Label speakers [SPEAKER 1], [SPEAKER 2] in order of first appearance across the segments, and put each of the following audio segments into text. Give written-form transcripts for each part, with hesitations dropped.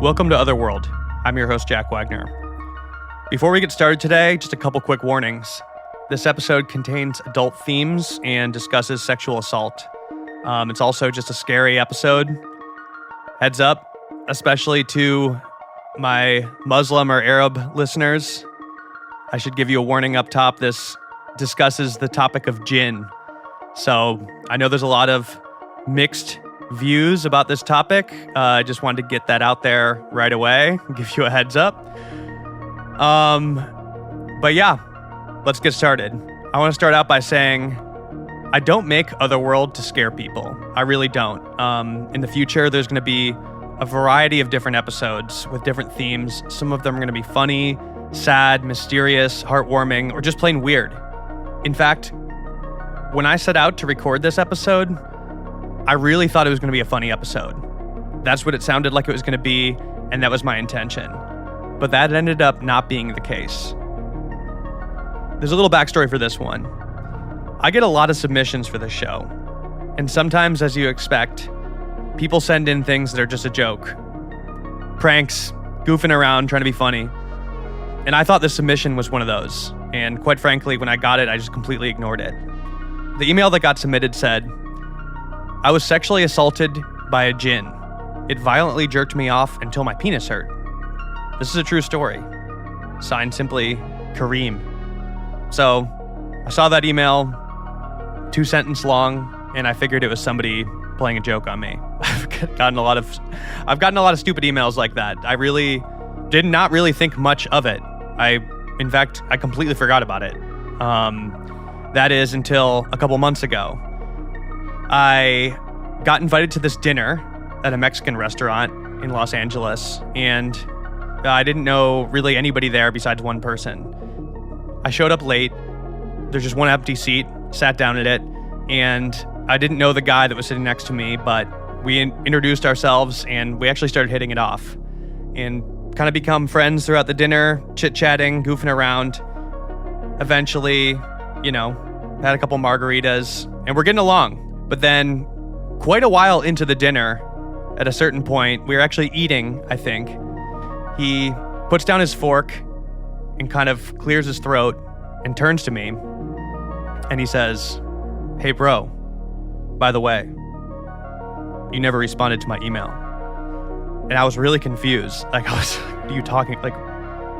[SPEAKER 1] Welcome to Otherworld. I'm your host, Jack Wagner. Before we get started today, just a couple quick warnings. This episode contains adult themes and discusses sexual assault. It's also just a scary episode. Heads up, especially to my Muslim or Arab listeners. I should give you a warning up top. This discusses the topic of Djinn. So I know there's a lot of mixed views about this topic. I just wanted to get that out there right away, give you a heads up. But yeah, let's get started. I want to start out by saying I don't make Otherworld to scare people. I really don't. In the future, there's going to be a variety of different episodes with different themes. Some of them are going to be funny, sad, mysterious, heartwarming, or just plain weird. In fact, when I set out to record this episode, I really thought it was going to be a funny episode. That's what it sounded like it was going to be, and that was my intention. But that ended up not being the case. There's a little backstory for this one. I get a lot of submissions for this show, and sometimes, as you expect, people send in things that are just a joke. Pranks, goofing around, trying to be funny. And I thought this submission was one of those, and quite frankly, when I got it, I just completely ignored it. The email that got submitted said, I was sexually assaulted by a Djinn. It violently jerked me off until my penis hurt. This is a true story. Signed simply, Kareem. So, I saw that email, 2-sentence long, and I figured it was somebody playing a joke on me. I've gotten a lot of stupid emails like that. I really did not really think much of it. In fact, I completely forgot about it. That is until a couple months ago. I got invited to this dinner at a Mexican restaurant in Los Angeles, and I didn't know really anybody there besides one person. I showed up late. There's just one empty seat, sat down at it, and I didn't know the guy that was sitting next to me, but we introduced ourselves, and we actually started hitting it off and kind of become friends throughout the dinner, chit-chatting, goofing around. Eventually, had a couple margaritas, and we're getting along. But then, quite a while into the dinner, at a certain point, we were actually eating, I think. He puts down his fork and kind of clears his throat and turns to me. And he says, hey, bro, by the way, you never responded to my email. And I was really confused. What are you talking?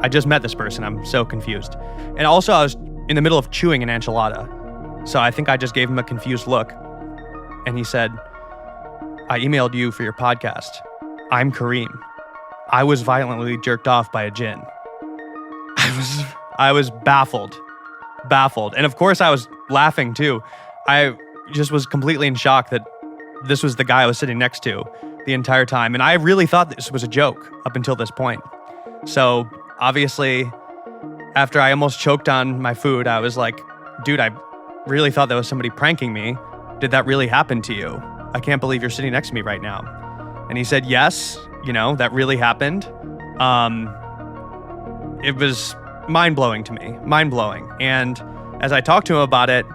[SPEAKER 1] I just met this person. I'm so confused. And also, I was in the middle of chewing an enchilada. So I think I just gave him a confused look. And he said, I emailed you for your podcast. I'm Kareem. I was violently jerked off by a Djinn. I was baffled. And of course I was laughing too. I just was completely in shock that this was the guy I was sitting next to the entire time. And I really thought this was a joke up until this point. So obviously, after I almost choked on my food, I was like, dude, I really thought that was somebody pranking me. Did that really happen to you? I can't believe you're sitting next to me right now. And he said, yes, that really happened. It was mind-blowing to me, mind-blowing. And as I talked to him about it,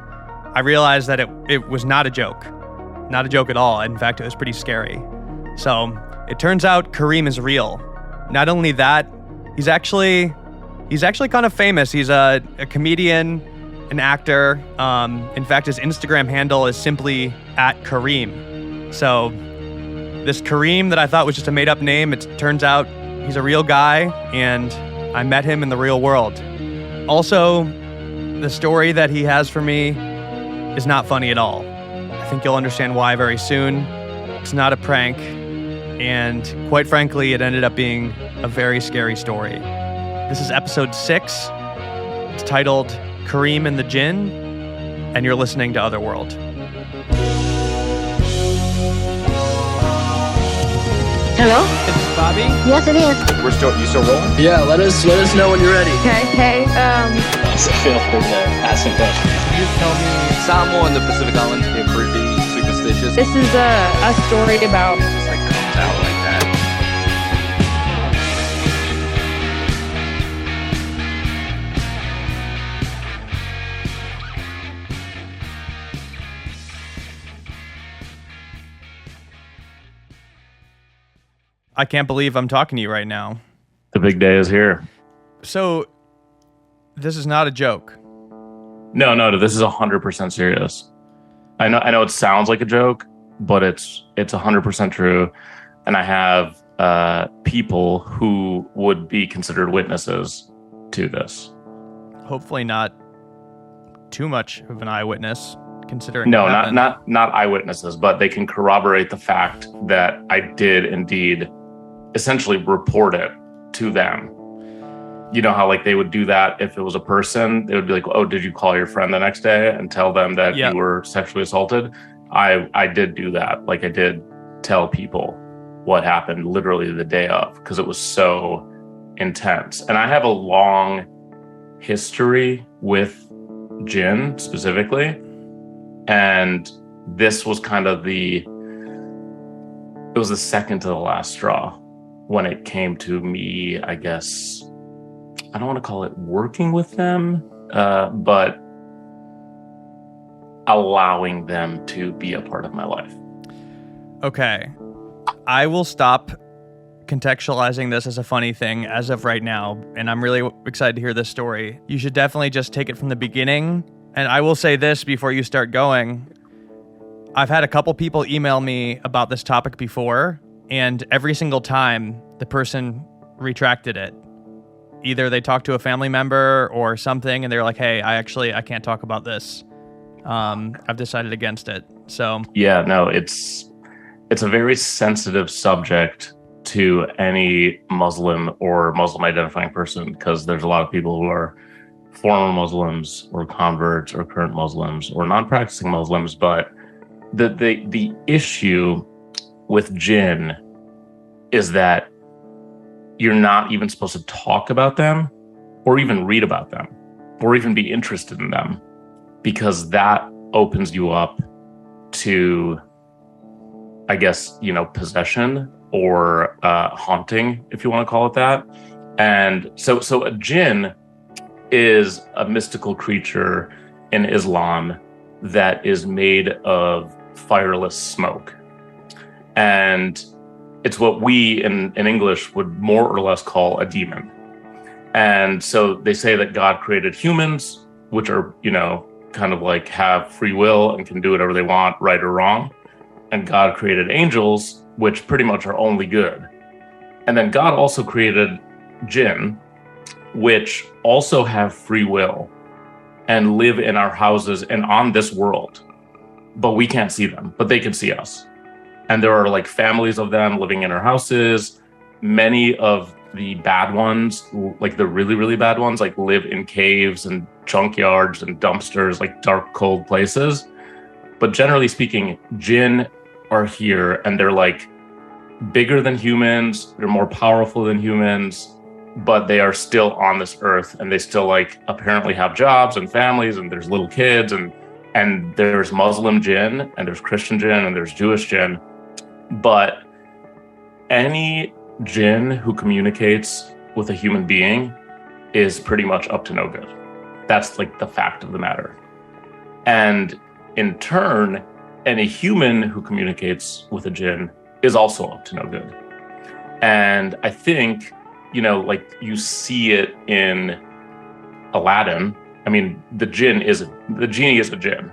[SPEAKER 1] I realized that it was not a joke. Not a joke at all. In fact, it was pretty scary. So it turns out Kareem is real. Not only that, he's actually kind of famous. He's a comedian, an actor. In fact, his Instagram handle is simply @Kareem. So this Kareem that I thought was just a made-up name, it turns out he's a real guy, and I met him in the real world. Also, the story that he has for me is not funny at all. I think you'll understand why very soon. It's not a prank, and quite frankly, it ended up being a very scary story. This is episode 6. It's titled Kareem and the Djinn, and you're listening to Otherworld.
[SPEAKER 2] Hello?
[SPEAKER 1] Is this Bobby?
[SPEAKER 2] Yes, it is.
[SPEAKER 3] You still rolling?
[SPEAKER 4] Yeah, let us know when you're ready.
[SPEAKER 2] Okay.
[SPEAKER 4] Feel free to ask some questions.
[SPEAKER 1] Can you tell me?
[SPEAKER 3] Samoa in the Pacific Islands get pretty superstitious.
[SPEAKER 2] This is a story about...
[SPEAKER 3] Just comes out like that.
[SPEAKER 1] I can't believe I'm talking to you right now.
[SPEAKER 5] The big day is here.
[SPEAKER 1] So, this is not a joke.
[SPEAKER 5] No, this is 100% serious. I know it sounds like a joke, but it's 100% true. And I have people who would be considered witnesses to this.
[SPEAKER 1] Hopefully not too much of an eyewitness, considering
[SPEAKER 5] No,
[SPEAKER 1] it happened.
[SPEAKER 5] not eyewitnesses, but they can corroborate the fact that I did indeed essentially report it to them. You know how like they would do that if it was a person? They would be like, oh, did you call your friend the next day and tell them that
[SPEAKER 1] Yep.
[SPEAKER 5] you were sexually assaulted? I did do that. Like I did tell people what happened literally the day of because it was so intense. And I have a long history with Djinn specifically. And this was kind of it was the second to the last straw when it came to me, I guess. I don't want to call it working with them, but allowing them to be a part of my life.
[SPEAKER 1] Okay. I will stop contextualizing this as a funny thing as of right now, and I'm really excited to hear this story. You should definitely just take it from the beginning. And I will say this before you start going. I've had a couple people email me about this topic before, and every single time the person retracted it. Either they talked to a family member or something, and they're like, hey, I can't talk about this. I've decided against it. So
[SPEAKER 5] yeah, no, it's a very sensitive subject to any Muslim or Muslim identifying person because there's a lot of people who are former Muslims or converts or current Muslims or non-practicing Muslims. But the issue with Djinn is that you're not even supposed to talk about them or even read about them or even be interested in them because that opens you up to, I guess, possession or haunting, if you want to call it that. And so a Djinn is a mystical creature in Islam that is made of fireless smoke. And it's what we in English would more or less call a demon. And so they say that God created humans, which are, kind of like have free will and can do whatever they want, right or wrong. And God created angels, which pretty much are only good. And then God also created Djinn, which also have free will and live in our houses and on this world. But we can't see them, but they can see us. And there are like families of them living in our houses. Many of the bad ones, like the really, really bad ones, like live in caves and junkyards and dumpsters, like dark, cold places. But generally speaking, Djinn are here and they're like bigger than humans. They're more powerful than humans, but they are still on this earth and they still like apparently have jobs and families and there's little kids and there's Muslim Djinn and there's Christian Djinn and there's Jewish Djinn. But any Djinn who communicates with a human being is pretty much up to no good. That's like the fact of the matter. And in turn, any human who communicates with a Djinn is also up to no good. And I think, like you see it in Aladdin. I mean, the genie is a Djinn,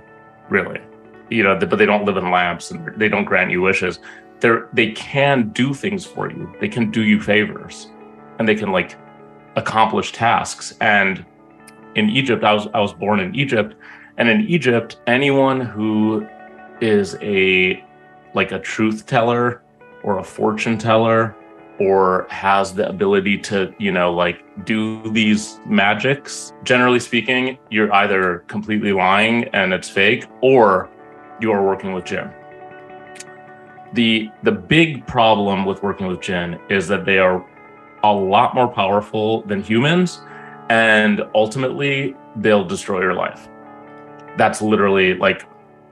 [SPEAKER 5] really. But they don't live in lamps and they don't grant you wishes. They can do things for you. They can do you favors, and they can like accomplish tasks. And in Egypt, I was born in Egypt, and in Egypt, anyone who is a truth teller or a fortune teller or has the ability to, do these magics, generally speaking, you're either completely lying and it's fake, or you are working with Djinn. The big problem with working with Djinn is that they are a lot more powerful than humans, and ultimately they'll destroy your life. That's literally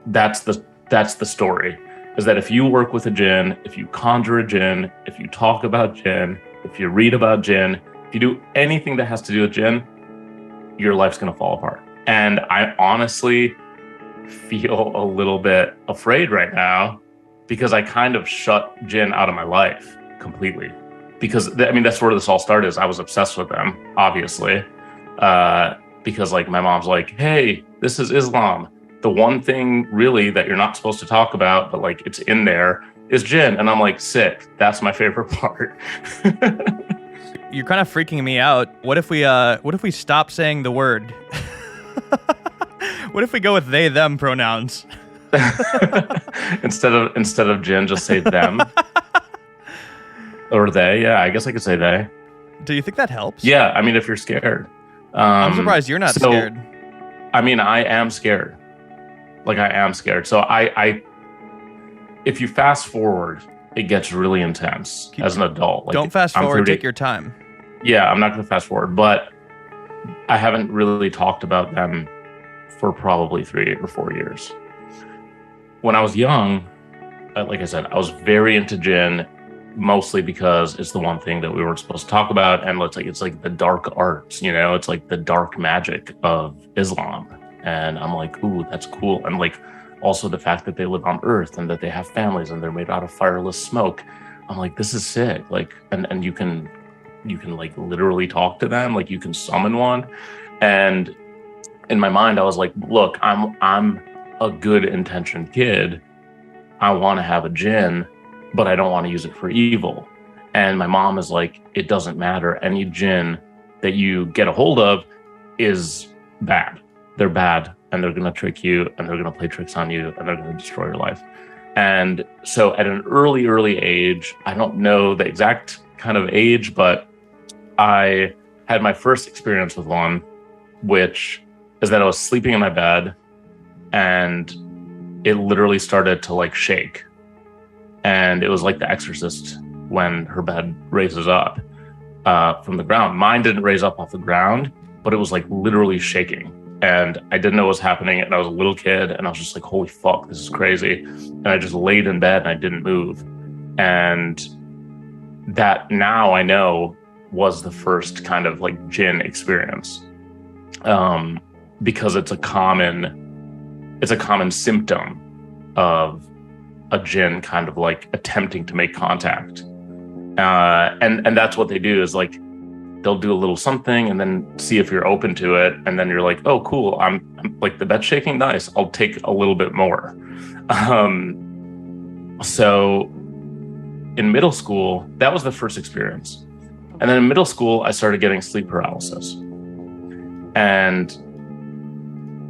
[SPEAKER 5] that's the story. Is that if you work with a Djinn, if you conjure a Djinn, if you talk about Djinn, if you read about Djinn, if you do anything that has to do with Djinn, your life's gonna fall apart. And I honestly feel a little bit afraid right now because I kind of shut Djinn out of my life completely. Because that's where this all started. Is I was obsessed with them, obviously, because like my mom's like, "Hey, this is Islam. The one thing really that you're not supposed to talk about, but like it's in there, is Djinn." And I'm like, "Sick. That's my favorite part."
[SPEAKER 1] You're kind of freaking me out. What if we stop saying the word? What if we go with they them pronouns?
[SPEAKER 5] instead of Djinn, just say them. Or they, yeah, I guess I could say they.
[SPEAKER 1] Do you think that helps?
[SPEAKER 5] Yeah, I mean, if you're scared.
[SPEAKER 1] I'm surprised you're not scared.
[SPEAKER 5] I mean, I am scared. Like, I am scared. So if you fast forward, it gets really intense as an adult. Like,
[SPEAKER 1] don't fast forward, take your time.
[SPEAKER 5] Yeah, I'm not going to fast forward, but I haven't really talked about them for probably 3 or 4 years. When I was young, like I said, I was very into Djinn, mostly because it's the one thing that we weren't supposed to talk about, and it's like the dark arts, it's like the dark magic of Islam, and I'm like, ooh, that's cool. And like also the fact that they live on Earth and that they have families and they're made out of fireless smoke, I'm like, this is sick. Like, and you can like literally talk to them, like you can summon one. And in my mind I was like, look, I'm a good intentioned kid. I want to have a Djinn, but I don't want to use it for evil. And my mom is like, it doesn't matter. Any Djinn that you get a hold of is bad. They're bad, and they're going to trick you, and they're going to play tricks on you, and they're going to destroy your life. And so at an early age, I don't know the exact kind of age, but I had my first experience with one, which is that I was sleeping in my bed, and it literally started to like shake. And it was like The Exorcist when her bed raises up from the ground. Mine didn't raise up off the ground, but it was like literally shaking. And I didn't know what was happening. And I was a little kid, and I was just like, holy fuck, this is crazy. And I just laid in bed and I didn't move. And that now I know was the first kind of like Djinn experience. Because it's a common symptom of a Djinn kind of like attempting to make contact. And that's what they do, is like they'll do a little something and then see if you're open to it, and then you're like, oh cool, I'm like, the bed's shaking, nice, I'll take a little bit more. So in middle school, that was the first experience. And then in middle school, I started getting sleep paralysis, and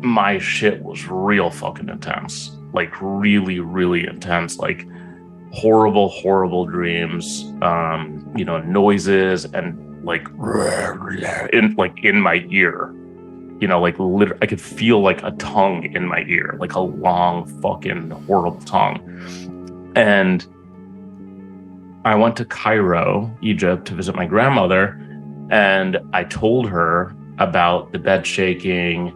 [SPEAKER 5] my shit was real fucking intense. Like really, really intense, like horrible dreams, noises, and like in my ear, like I could feel like a tongue in my ear, like a long fucking horrible tongue. And I went to Cairo, Egypt, to visit my grandmother, and I told her about the bed shaking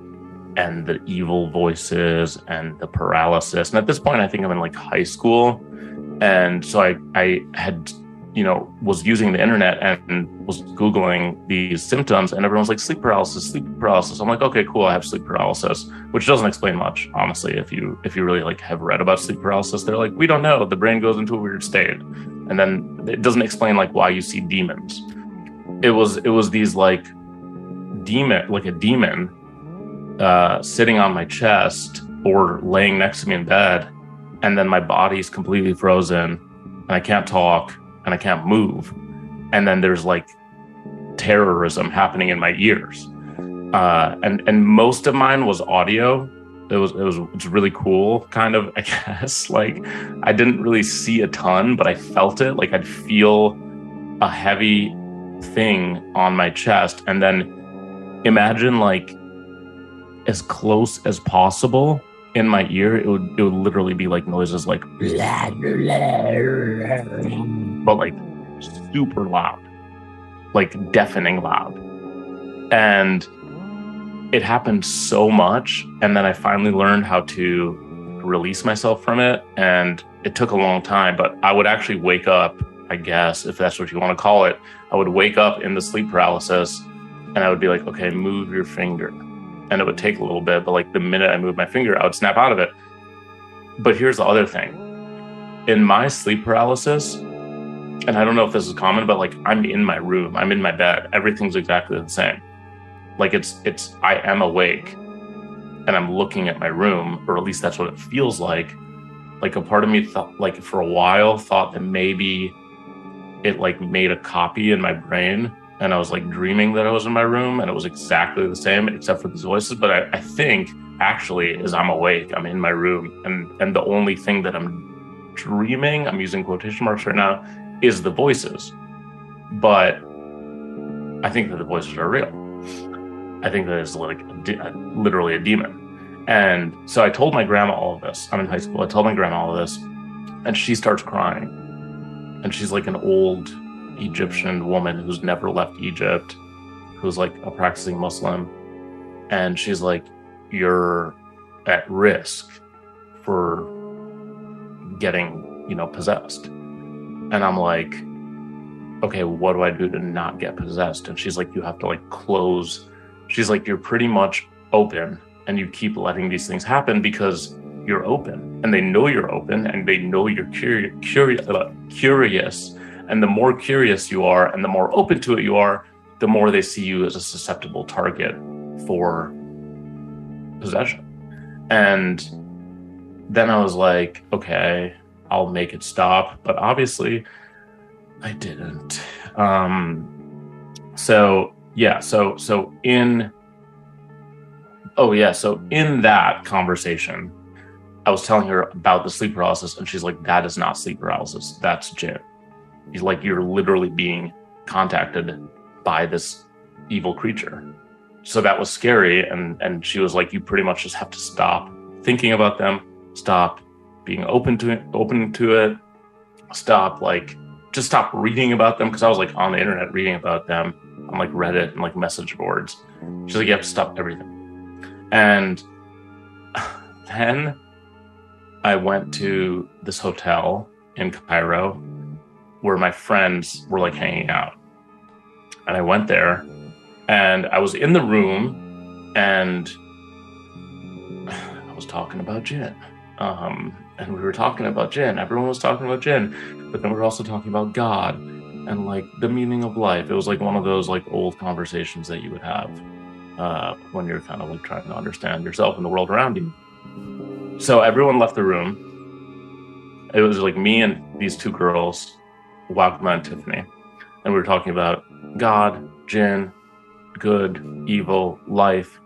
[SPEAKER 5] and the evil voices and the paralysis. And at this point, I think I'm in like high school. And so I had, was using the internet and was Googling these symptoms, and everyone's like, sleep paralysis. I'm like, okay, cool, I have sleep paralysis, which doesn't explain much, honestly. If you really like have read about sleep paralysis, they're like, we don't know, the brain goes into a weird state. And then it doesn't explain like why you see demons. It was these like a demon sitting on my chest or laying next to me in bed, and then my body's completely frozen and I can't talk and I can't move, and then there's like terrorism happening in my ears, and most of mine was audio. It's really cool, kind of, I guess. Like, I didn't really see a ton, but I felt it. Like, I'd feel a heavy thing on my chest, and then imagine like as close as possible in my ear, it would literally be like noises like but like super loud, like deafening loud. And it happened so much, and then I finally learned how to release myself from it, and it took a long time, but I would actually wake up, I guess, if that's what you want to call it. I would wake up in the sleep paralysis, and I would be like, okay, move your finger. And it would take a little bit, but like the minute I moved my finger, I would snap out of it. But here's the other thing. In my sleep paralysis, and I don't know if this is common, but like I'm in my room, I'm in my bed, everything's exactly the same. Like I am awake and I'm looking at my room, or at least that's what it feels like. Like a part of me thought, like for a while, thought that maybe it like made a copy in my brain, and I was like dreaming that I was in my room and it was exactly the same except for these voices. But I think actually is I'm awake, I'm in my room, and the only thing that I'm dreaming, I'm using quotation marks right now, is the voices. But I think that the voices are real. I think that it's like literally a demon. And so I told my grandma all of this. I'm in high school. I told my grandma all of this, and she starts crying. And she's like an old Egyptian woman who's never left Egypt, who's like a practicing Muslim. And she's like, you're at risk for getting, possessed. And I'm like, okay, what do I do to not get possessed? And she's like, you have to like close. She's like, you're pretty much open and you keep letting these things happen because you're open, and they know you're open, and they know you're curious. And the more curious you are and the more open to it you are, the more they see you as a susceptible target for possession. And then I was like, okay, I'll make it stop. But obviously I didn't. So in that conversation, I was telling her about the sleep paralysis, and she's like, that is not sleep paralysis. That's Djinn. He's like, you're literally being contacted by this evil creature. So that was scary. And she was like, you pretty much just have to stop thinking about them, stop being open to it, just stop reading about them. Cause I was like on the internet reading about them on like Reddit and like message boards. She's like, you have to stop everything. And then I went to this hotel in Cairo where my friends were like hanging out. And I went there and I was in the room and I was talking about Djinn. And we were talking about Djinn. Everyone was talking about Djinn. But then we were also talking about God and like the meaning of life. It was like one of those like old conversations that you would have when you're kind of like trying to understand yourself and the world around you. So everyone left the room. It was like me and these two girls, Wagma and Tiffany. And we were talking about God, Djinn, good, evil, life,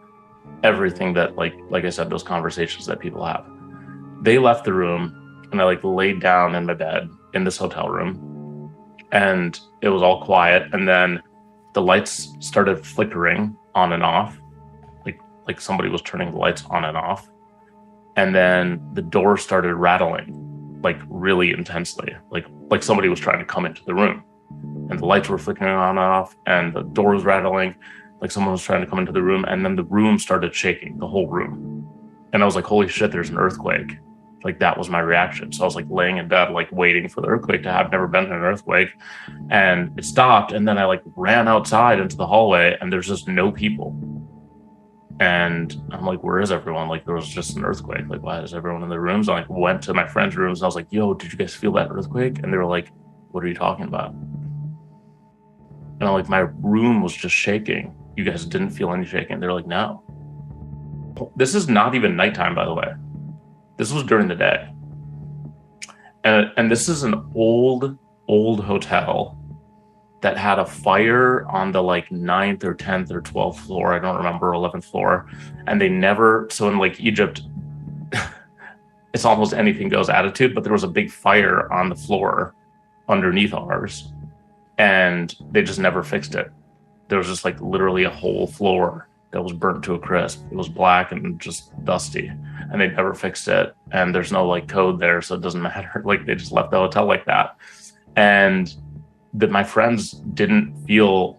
[SPEAKER 5] everything that like I said, those conversations that people have. They left the room and I like laid down in my bed in this hotel room and it was all quiet. And then the lights started flickering on and off, like somebody was turning the lights on and off. And then the door started rattling, like really intensely, like somebody was trying to come into the room. And the lights were flickering on and off, and the door was rattling, like someone was trying to come into the room. And then the room started shaking, the whole room. And I was like, holy shit, there's an earthquake. Like that was my reaction. So I was like laying in bed, like waiting for the earthquake to have. Never been in an earthquake. And it stopped. And then I like ran outside into the hallway and there's just no people. And I'm like, where is everyone? Like there was just an earthquake. Like, why is everyone in their rooms? I like went to my friends' rooms and I was like, yo, did you guys feel that earthquake? And they were like, what are you talking about? And I'm like, my room was just shaking. You guys didn't feel any shaking. They're like, no. This is not even nighttime, by the way. This was during the day. And this is an old hotel that had a fire on the like 9th or 10th or 12th floor. I don't remember, 11th floor. And they never, so in like Egypt, it's almost anything goes attitude, but there was a big fire on the floor underneath ours. And they just never fixed it. There was just like literally a whole floor that was burnt to a crisp. It was black and just dusty, and they never fixed it. And there's no like code there, so it doesn't matter. Like they just left the hotel like that. And my friends didn't feel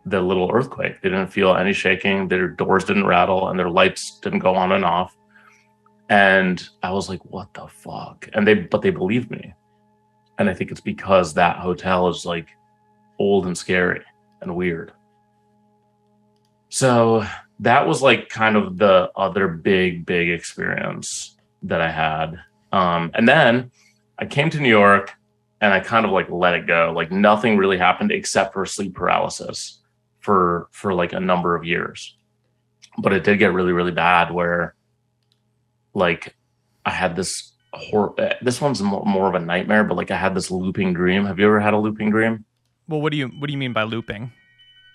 [SPEAKER 5] the little earthquake. They didn't feel any shaking. Their doors didn't rattle and their lights didn't go on and off. And I was like, what the fuck? But they believed me. And I think it's because that hotel is like old and scary and weird. So that was like kind of the other big experience that I had. And then I came to New York and I kind of like let it go. Like nothing really happened except for sleep paralysis for like a number of years. But it did get really, really bad where like I had this this one's more of a nightmare, but like I had this looping dream. Have you ever had a looping dream?
[SPEAKER 1] Well, what do you mean by looping?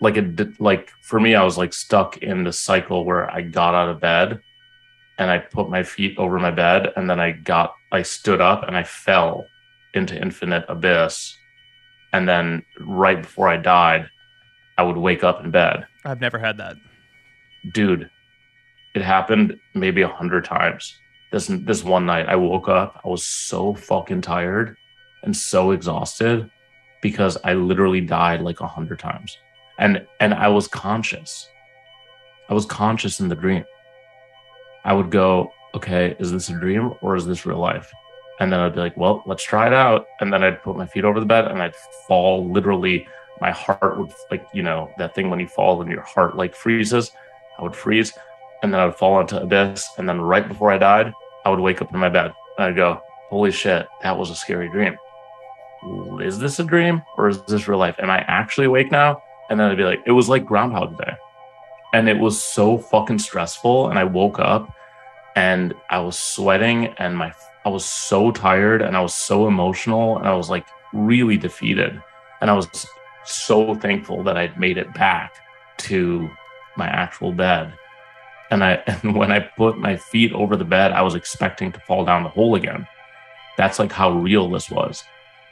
[SPEAKER 5] Like like for me, I was like stuck in the cycle where I got out of bed and I put my feet over my bed, and then I stood up and I fell into infinite abyss. And then right before I died, I would wake up in bed.
[SPEAKER 1] I've never had that.
[SPEAKER 5] Dude, it happened maybe 100 times. This one night I woke up, I was so fucking tired and so exhausted because I literally died like 100 times. And I was conscious. I was conscious in the dream. I would go, okay, is this a dream or is this real life? And then I'd be like, well, let's try it out. And then I'd put my feet over the bed and I'd fall. Literally, my heart would, like, you know, that thing when you fall and your heart like freezes. I would freeze and then I would fall into abyss. And then right before I died, I would wake up in my bed and I'd go, holy shit, that was a scary dream. Is this a dream or is this real life? Am I actually awake now? And then I'd be like, it was like Groundhog Day. And it was so fucking stressful. And I woke up and I was sweating and I was so tired and I was so emotional and I was like really defeated. And I was so thankful that I'd made it back to my actual bed. And when I put my feet over the bed, I was expecting to fall down the hole again. That's like how real this was.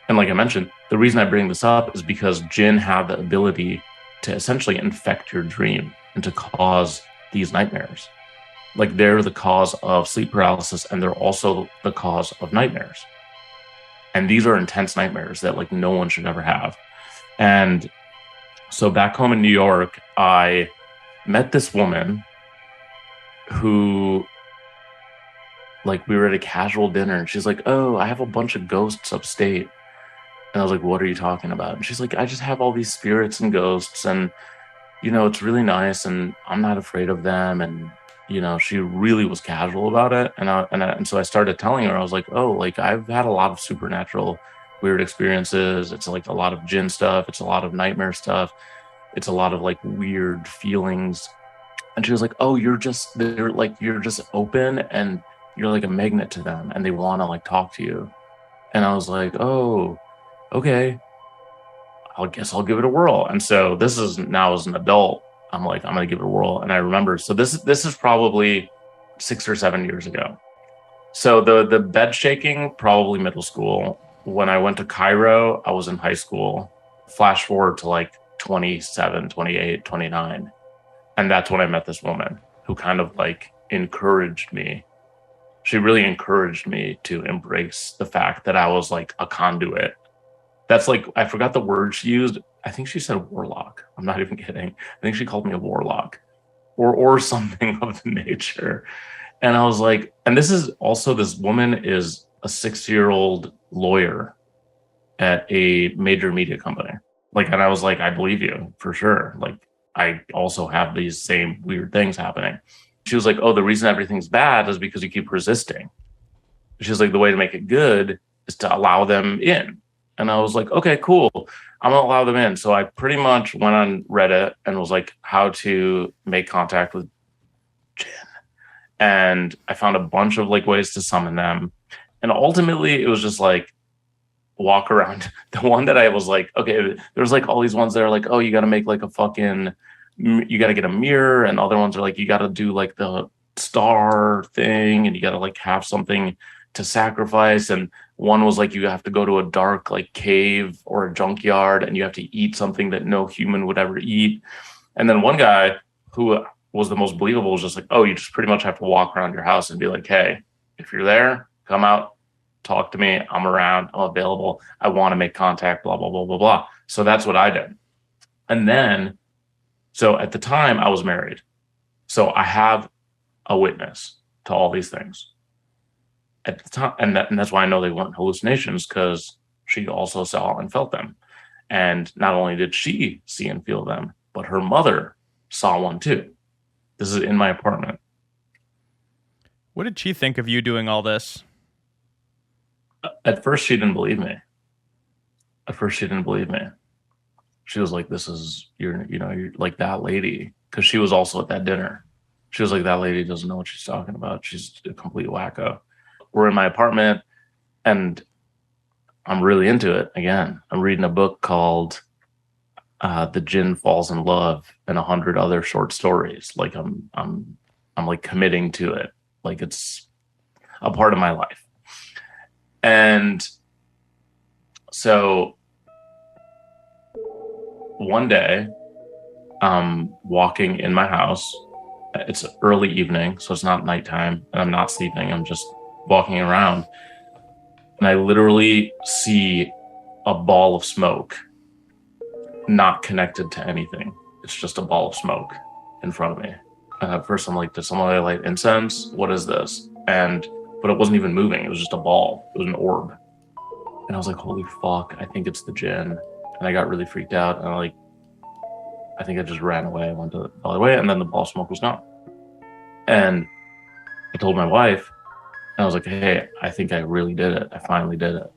[SPEAKER 5] And like I mentioned, the reason I bring this up is because Djinn have the ability to essentially infect your dream and to cause these nightmares. Like they're the cause of sleep paralysis and they're also the cause of nightmares. And these are intense nightmares that like no one should ever have. And so back home in New York, I met this woman who, like, we were at a casual dinner and she's like, oh, I have a bunch of ghosts upstate. And I was like, what are you talking about? And she's like, I just have all these spirits and ghosts and, you know, it's really nice and I'm not afraid of them. And, you know, she really was casual about it. And so I started telling her, I was like, oh, like I've had a lot of supernatural weird experiences. It's like a lot of Djinn stuff. It's a lot of nightmare stuff. It's a lot of like weird feelings. And she was like, oh, you're just open and you're like a magnet to them and they want to like talk to you. And I was like, oh, okay, I guess I'll give it a whirl. And so this is now as an adult, I'm like, I'm going to give it a whirl. And I remember, so this is probably 6 or 7 years ago. So the bed shaking, probably middle school. When I went to Cairo, I was in high school. Flash forward to like 27, 28, 29. And that's when I met this woman who kind of like encouraged me. She really encouraged me to embrace the fact that I was like a conduit. That's like, I forgot the word she used. I think she said warlock. I'm not even kidding. I think she called me a warlock or something of the nature. And I was like, and this woman is a 6-year-old lawyer at a major media company. Like, and I was like, I believe you for sure. Like, I also have these same weird things happening. She was like, oh, the reason everything's bad is because you keep resisting. She was like, the way to make it good is to allow them in. And I was like, okay, cool. I'm going to allow them in. So I pretty much went on Reddit and was like, how to make contact with Djinn. And I found a bunch of like ways to summon them. And ultimately it was just like, walk around. The one that I was like, okay, there's like all these ones that are like, oh, you got to make like you got to get a mirror. And other ones are like, you got to do like the star thing. And you got to like have something to sacrifice. And one was like, you have to go to a dark like cave or a junkyard and you have to eat something that no human would ever eat. And then one guy who was the most believable was just like, oh, you just pretty much have to walk around your house and be like, hey, if you're there, come out, talk to me. I'm around. I'm available. I want to make contact, blah, blah, blah, blah, blah. So that's what I did. And then, so at the time I was married. So I have a witness to all these things. At the time, and that's why I know they weren't hallucinations, because she also saw and felt them. And not only did she see and feel them, but her mother saw one too. This is in my apartment.
[SPEAKER 1] What did she think of you doing all this?
[SPEAKER 5] At first, she didn't believe me. At first, she didn't believe me. She was like, you're like that lady. Because she was also at that dinner. She was like, that lady doesn't know what she's talking about. She's a complete wacko. We're in my apartment and I'm really into it. Again, I'm reading a book called The Djinn Falls in Love and 100 Other Short Stories. Like I'm like committing to it. Like it's a part of my life. And so one day I'm walking in my house. It's early evening, so it's not nighttime, and I'm not sleeping. I'm just walking around, and I literally see a ball of smoke, not connected to anything. It's just a ball of smoke in front of me. And at first, I'm like, "Did someone light incense? What is this?" But it wasn't even moving. It was just a ball. It was an orb, and I was like, "Holy fuck! I think it's the Djinn." And I got really freaked out, and I think I just ran away. I went the other way, and then the ball of smoke was gone. And I told my wife, and I was like, hey, I think I really did it. I finally did it.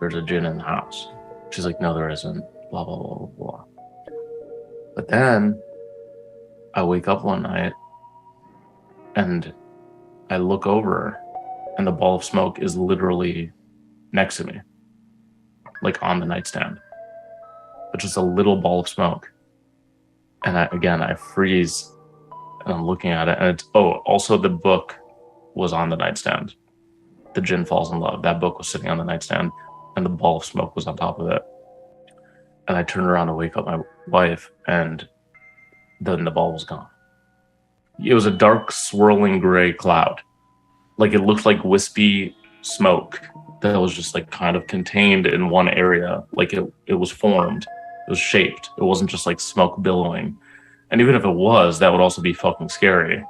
[SPEAKER 5] There's a Djinn in the house. She's like, no, there isn't. Blah, blah, blah, blah, blah. But then I wake up one night, and I look over, and the ball of smoke is literally next to me, like on the nightstand. But just a little ball of smoke. And I freeze, and I'm looking at it, and it's, also the book was on the nightstand. The Djinn Falls in Love. That book was sitting on the nightstand, and the ball of smoke was on top of it. And I turned around to wake up my wife, and then the ball was gone. It was a dark, swirling gray cloud. Like it looked like wispy smoke that was just like kind of contained in one area. Like it was formed. It was shaped. It wasn't just like smoke billowing. And even if it was, that would also be fucking scary.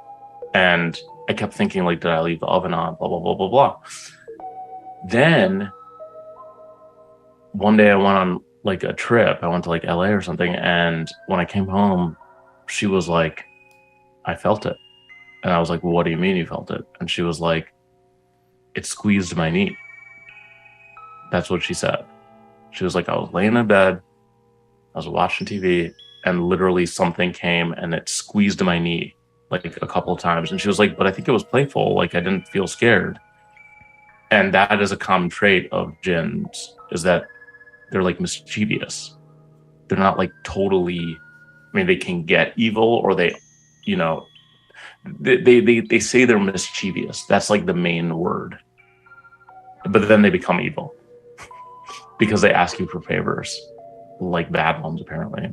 [SPEAKER 5] And I kept thinking, like, did I leave the oven on? Blah, blah, blah, blah, blah. Then one day I went on like a trip. I went to like LA or something. And when I came home, she was like, I felt it. And I was like, well, what do you mean you felt it? And she was like, it squeezed my knee. That's what she said. She was like, I was laying in bed. I was watching TV, and literally something came and it squeezed my knee like a couple of times. And she was like, but I think it was playful. Like I didn't feel scared. And that is a common trait of jinns, is that they're like mischievous. They're not like totally, I mean, they can get evil, or they, you know, they say they're mischievous. That's like the main word. But then they become evil because they ask you for favors. Like bad ones, apparently.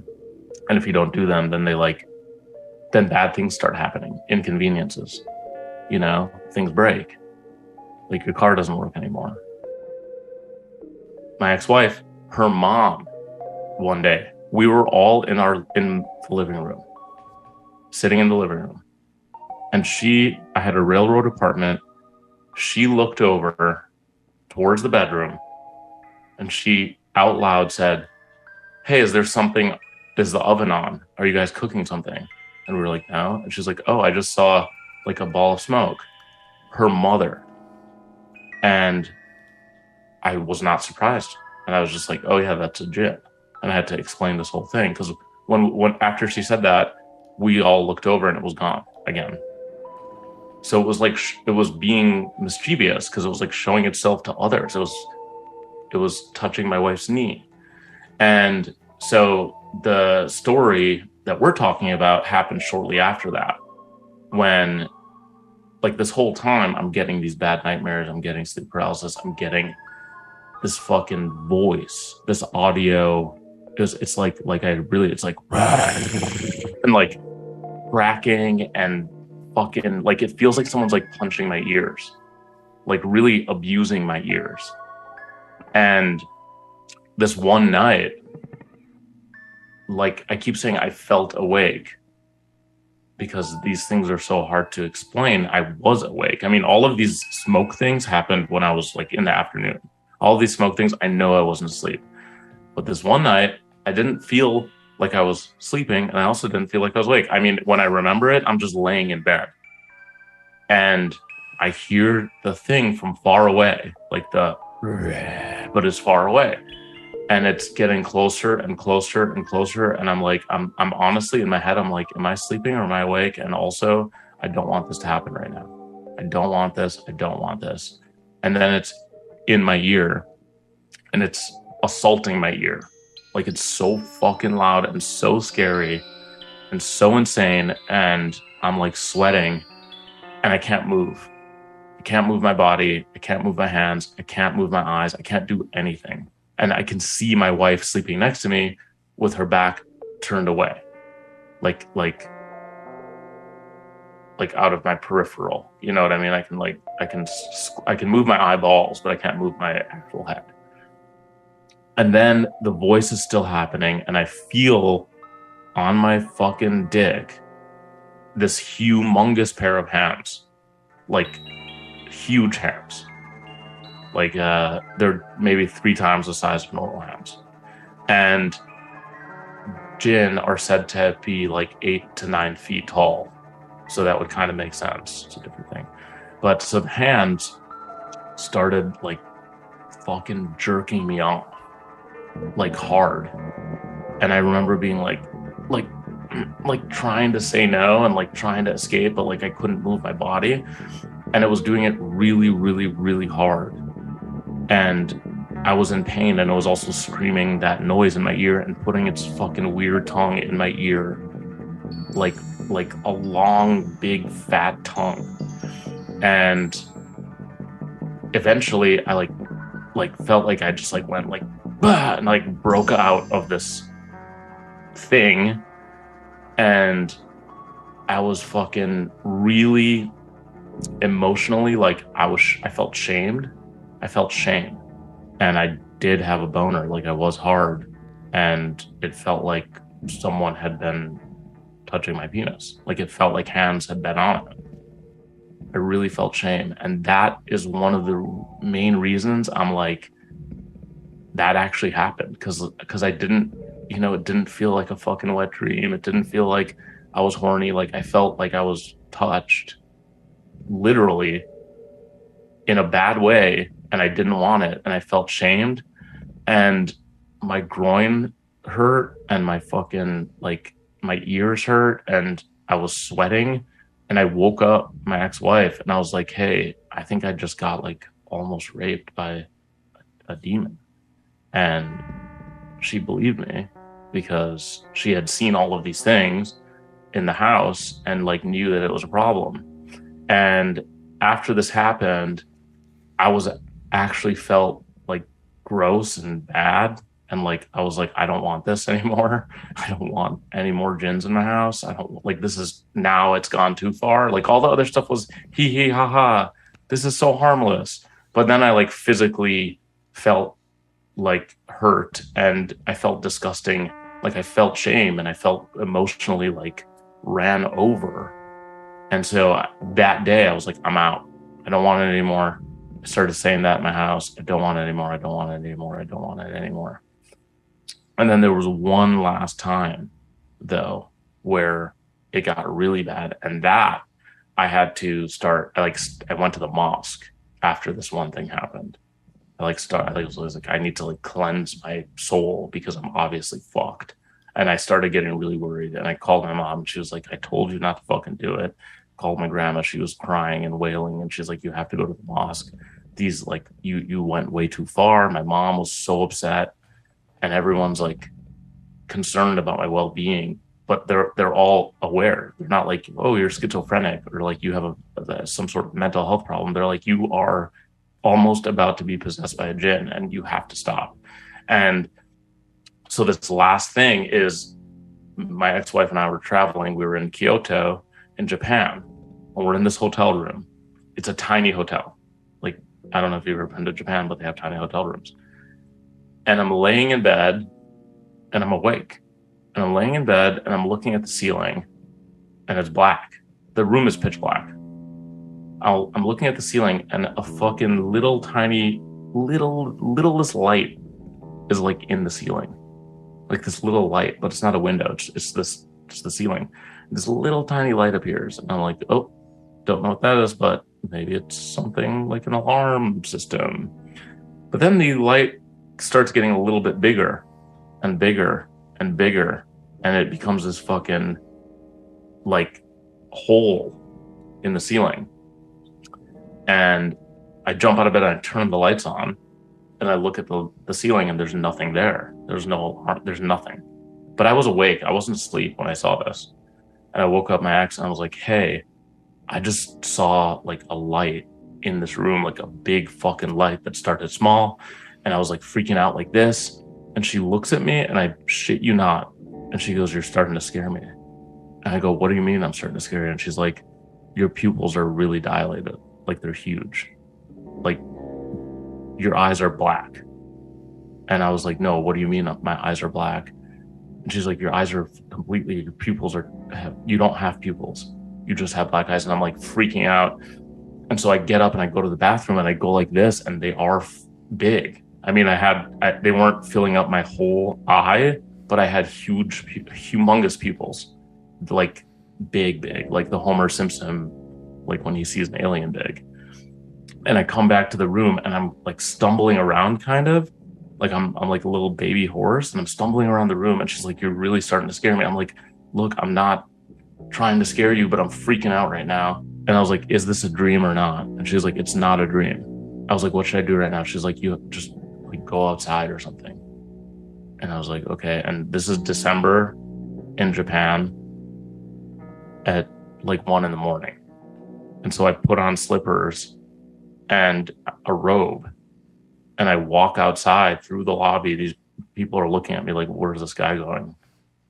[SPEAKER 5] And if you don't do them, then then bad things start happening. Inconveniences. You know, things break. Like your car doesn't work anymore. My ex-wife, her mom, one day, we were all in the living room, sitting in the living room. And I had a railroad apartment. She looked over towards the bedroom, and she out loud said, hey, is the oven on? Are you guys cooking something? And we were like, no. And she's like, oh, I just saw like a ball of smoke. Her mother. And I was not surprised. And I was just like, oh yeah, that's a Djinn. And I had to explain this whole thing. Because when after she said that, we all looked over and it was gone again. So it was like, it was being mischievous because it was like showing itself to others. It was touching my wife's knee. And so the story that we're talking about happened shortly after that, when like this whole time I'm getting these bad nightmares, I'm getting sleep paralysis, I'm getting this fucking voice, this audio. It's like and like cracking and fucking like it feels like someone's like punching my ears, like really abusing my ears. And this one night, like I keep saying I felt awake because these things are so hard to explain. I was awake. I mean, all of these smoke things happened when I was like in the afternoon. All these smoke things, I know I wasn't asleep. But this one night, I didn't feel like I was sleeping, and I also didn't feel like I was awake. I mean, when I remember it, I'm just laying in bed. And I hear the thing from far away, like but it's far away. and it's getting closer and closer and closer. And I'm like, I'm honestly in my head, I'm like, am I sleeping or am I awake? And also, I don't want this to happen right now. I don't want this. I don't want this. And then it's in my ear and it's assaulting my ear. Like, it's so fucking loud and so scary and so insane. And I'm like sweating and I can't move. I can't move my body. I can't move my hands. I can't move my eyes. I can't do anything. And I can see my wife sleeping next to me with her back turned away. Like out of my peripheral. You know what I mean? I can move my eyeballs, but I can't move my actual head. And then the voice is still happening, and I feel on my fucking dick this humongous pair of hands. Like, huge hands. Like, they're maybe 3 times the size of normal hands. And Djinn are said to be like 8 to 9 feet tall. So that would kind of make sense. It's a different thing. But so the hands started like fucking jerking me off. Like hard. And I remember being like trying to say no and like trying to escape, but like I couldn't move my body. And it was doing it really, really, really hard. And I was in pain, and it was also screaming that noise in my ear and putting its fucking weird tongue in my ear. Like a long, big, fat tongue. And eventually I like felt like I just like went like, bah, and like broke out of this thing. And I was fucking really emotionally, like I felt shamed. I felt shame. And I did have a boner, like I was hard. And it felt like someone had been touching my penis. Like it felt like hands had been on it. I really felt shame. And that is one of the main reasons I'm like, that actually happened. Because I didn't, it didn't feel like a fucking wet dream. It didn't feel like I was horny. Like I felt like I was touched literally in a bad way, and I didn't want it. And I felt shamed, and my groin hurt, and my fucking my ears hurt, and I was sweating. And I woke up my ex-wife, and I was like, hey, I think I just got like almost raped by a demon. And she believed me because she had seen all of these things in the house and like knew that it was a problem. And after this happened, I was actually felt like gross and bad. And like, I was like, I don't want this anymore. I don't want any more djinns in my house. I don't like, this is now it's gone too far. Like all the other stuff was hee ha ha. This is so harmless. But then I like physically felt like hurt, and I felt disgusting. Like I felt shame, and I felt emotionally like ran over. And so that day I was like, I'm out. I don't want it anymore. I started saying that in my house. I don't want it anymore. I don't want it anymore. I don't want it anymore. And then there was one last time, though, where it got really bad. And that I had to start, I went to the mosque after this one thing happened. I was like, I need to like cleanse my soul because I'm obviously fucked. And I started getting really worried. And I called my mom. And she was like, I told you not to fucking do it. Called my grandma. She was crying and wailing. And she's like, you have to go to the mosque. These like, you went way too far. My mom was so upset. And everyone's like concerned about my well-being, but they're all aware. They're not like, oh, you're schizophrenic, or like you have some sort of mental health problem. They're like, you are almost about to be possessed by a djinn, and you have to stop. And so this last thing is, my ex-wife and I were traveling. We were in Kyoto in Japan, and we're in this hotel room. It's a tiny hotel. Like, I don't know if you've ever been to Japan, but they have tiny hotel rooms. And I'm laying in bed, and I'm awake. And I'm laying in bed, and I'm looking at the ceiling, and it's black. The room is pitch black. I'm looking at the ceiling, and a fucking little tiny, littlest light is like in the ceiling. Like this little light, but it's not a window. It's just the ceiling. This little tiny light appears, and I'm like, oh, don't know what that is, but maybe it's something like an alarm system. But then the light starts getting a little bit bigger and bigger and bigger, and it becomes this fucking like hole in the ceiling. And I jump out of bed and I turn the lights on, and I look at the ceiling, and there's nothing there. There's nothing. But I was awake. I wasn't asleep when I saw this. And I woke up my ex and I was like, hey, I just saw like a light in this room, like a big fucking light that started small. And I was like freaking out like this. And she looks at me, and I shit you not. And she goes, you're starting to scare me. And I go, what do you mean I'm starting to scare you? And she's like, your pupils are really dilated. Like they're huge. Like your eyes are black. And I was like, no, what do you mean my eyes are black? And she's like, your eyes are completely, your pupils you don't have pupils. You just have black eyes. And I'm like freaking out. And so I get up and I go to the bathroom and I go like this, and they are big. I mean, they weren't filling up my whole eye, but I had humongous pupils, like big, like the Homer Simpson, like when he sees an alien big. And I come back to the room and I'm like stumbling around, kind of like I'm like a little baby horse, and I'm stumbling around the room. And she's like, you're really starting to scare me. I'm like, look, I'm not trying to scare you, but I'm freaking out right now. And I was like, is this a dream or not? And she's like, it's not a dream. I was like, what should I do right now? She's like, you just like go outside or something. And I was like, okay. And this is December in Japan at like 1 a.m. And so I put on slippers and a robe, and I walk outside through the lobby. These people are looking at me like, where's this guy going?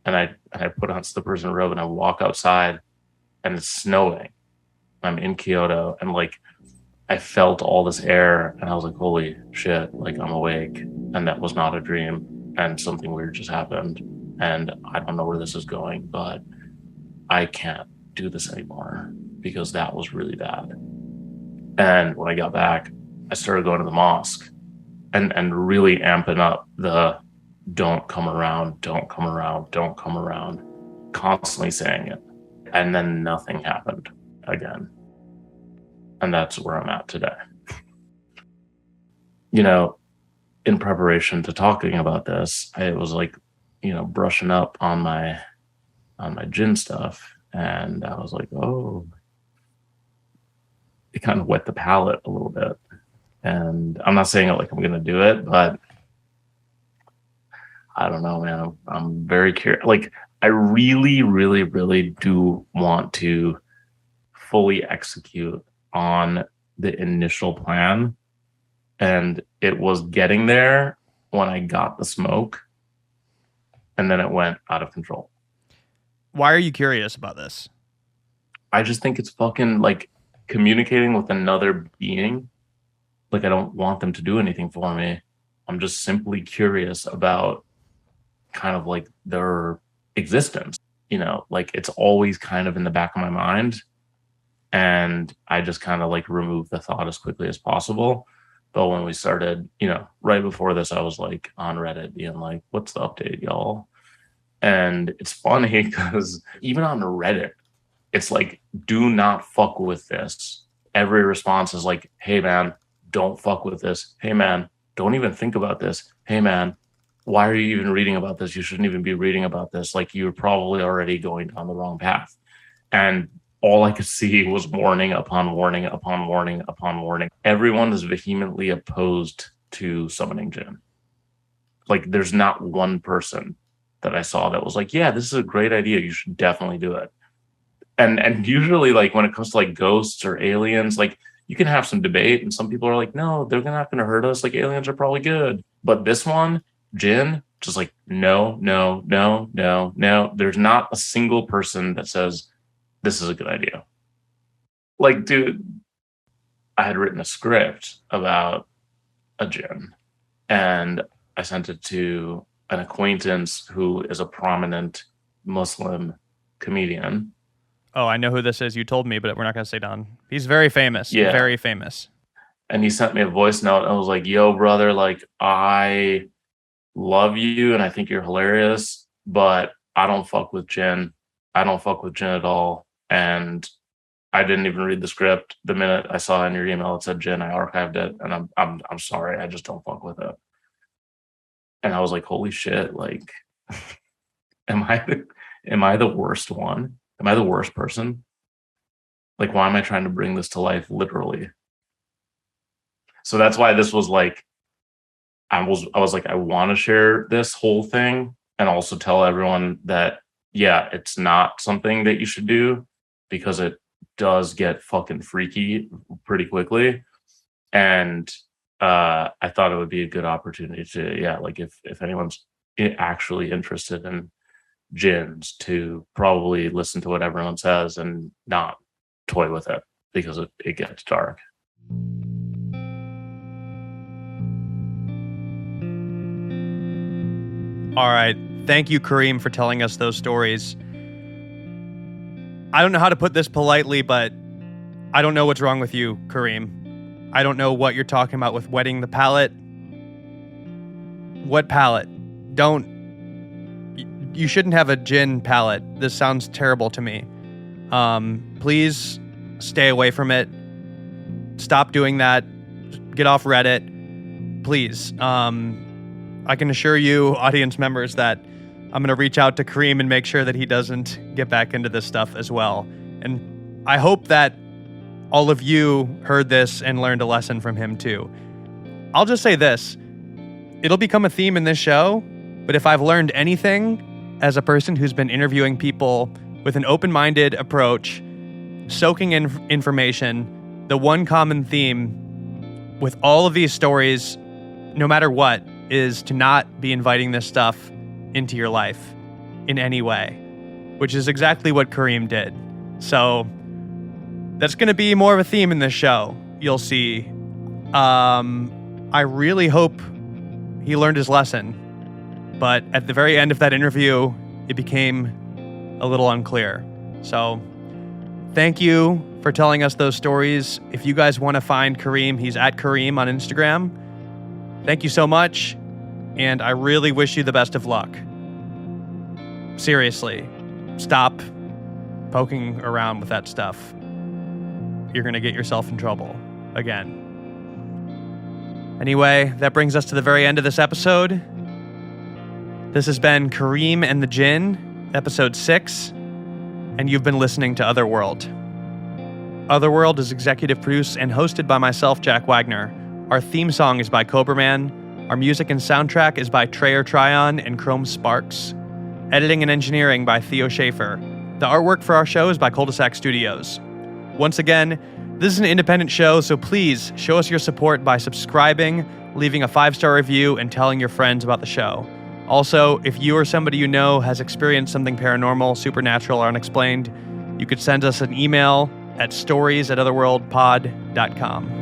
[SPEAKER 5] And I put on slippers and a robe, and I walk outside, and it's snowing. I'm in Kyoto, and like I felt all this air, and I was like, holy shit, like I'm awake, and that was not a dream, and something weird just happened, and I don't know where this is going, but I can't do this anymore because that was really bad. And when I got back, I started going to the mosque and really amping up the don't come around, constantly saying it. And then nothing happened again. And that's where I'm at today. You know, in preparation to talking about this, I was like, you know, brushing up on my Djinn stuff. And I was like, oh, it kind of wet the palate a little bit. And I'm not saying it like I'm going to do it, but I don't know, man. I'm very curious. Like, I really, really, really do want to fully execute on the initial plan. And it was getting there when I got the smoke. And then it went out of control.
[SPEAKER 1] Why are you curious about this?
[SPEAKER 5] I just think it's fucking like communicating with another being. Like, I don't want them to do anything for me. I'm just simply curious about kind of like their existence. You know, like it's always kind of in the back of my mind. And I just kind of like remove the thought as quickly as possible. But when we started, you know, right before this, I was like on Reddit being like, what's the update, y'all? And it's funny because even on Reddit, it's like, do not fuck with this. Every response is like, hey, man, don't fuck with this. Hey, man, don't even think about this. Hey, man, why are you even reading about this? You shouldn't even be reading about this. Like, you're probably already going down the wrong path. And all I could see was warning upon warning upon warning upon warning. Everyone is vehemently opposed to summoning Djinn. Like, there's not one person that I saw that was like, yeah, this is a great idea. You should definitely do it. And usually, like, when it comes to like ghosts or aliens, like, you can have some debate, and some people are like, no, they're not going to hurt us. Like, aliens are probably good. But this one, Djinn, just like, no. There's not a single person that says this is a good idea. Like, dude, I had written a script about a Djinn, and I sent it to an acquaintance who is a prominent Muslim comedian.
[SPEAKER 1] Oh, I know who this is. You told me, but we're not going to say Don. He's very famous. Yeah. Very famous.
[SPEAKER 5] And he sent me a voice note. And I was like, yo, brother, like, I love you and I think you're hilarious, but I don't fuck with Djinn. I don't fuck with Djinn at all. And I didn't even read the script. The minute I saw in your email it said Djinn, I archived it. And I'm sorry. I just don't fuck with it. And I was like, holy shit, like, am I the worst one? Am I the worst person? Like, why am I trying to bring this to life literally? So that's why this was like, I was like, I want to share this whole thing and also tell everyone that, yeah, it's not something that you should do because it does get fucking freaky pretty quickly. And I thought it would be a good opportunity to, yeah, like if anyone's actually interested in djinns, to probably listen to what everyone says and not toy with it because it gets dark.
[SPEAKER 1] All right. Thank you, Kareem, for telling us those stories. I don't know how to put this politely, but I don't know what's wrong with you, Kareem. I don't know what you're talking about with wetting the palate. What palate? You shouldn't have a djinn palate. This sounds terrible to me. Please stay away from it. Stop doing that. Get off Reddit. Please. I can assure you, audience members, that I'm going to reach out to Kareem and make sure that he doesn't get back into this stuff as well. And I hope that all of you heard this and learned a lesson from him too. I'll just say this. It'll become a theme in this show, but if I've learned anything as a person who's been interviewing people with an open-minded approach, soaking in information, the one common theme with all of these stories, no matter what, is to not be inviting this stuff into your life in any way, which is exactly what Kareem did. So that's going to be more of a theme in this show. You'll see. I really hope he learned his lesson, but at the very end of that interview, it became a little unclear. So thank you for telling us those stories. If you guys want to find Kareem, he's at Kareem on Instagram. Thank you so much, and I really wish you the best of luck. Seriously, stop poking around with that stuff. You're going to get yourself in trouble again. Anyway, that brings us to the very end of this episode. This has been Kareem and the Djinn, episode 6, and you've been listening to Otherworld. Otherworld is executive produced and hosted by myself, Jack Wagner. Our theme song is by Cobraman. Our music and soundtrack is by Treyer Tryon and Chrome Sparks. Editing and engineering by Theo Schaefer. The artwork for our show is by Cul-de-sac Studios. Once again, this is an independent show, so please show us your support by subscribing, leaving a 5-star review, and telling your friends about the show. Also, if you or somebody you know has experienced something paranormal, supernatural, or unexplained, you could send us an email at stories@otherworldpod.com.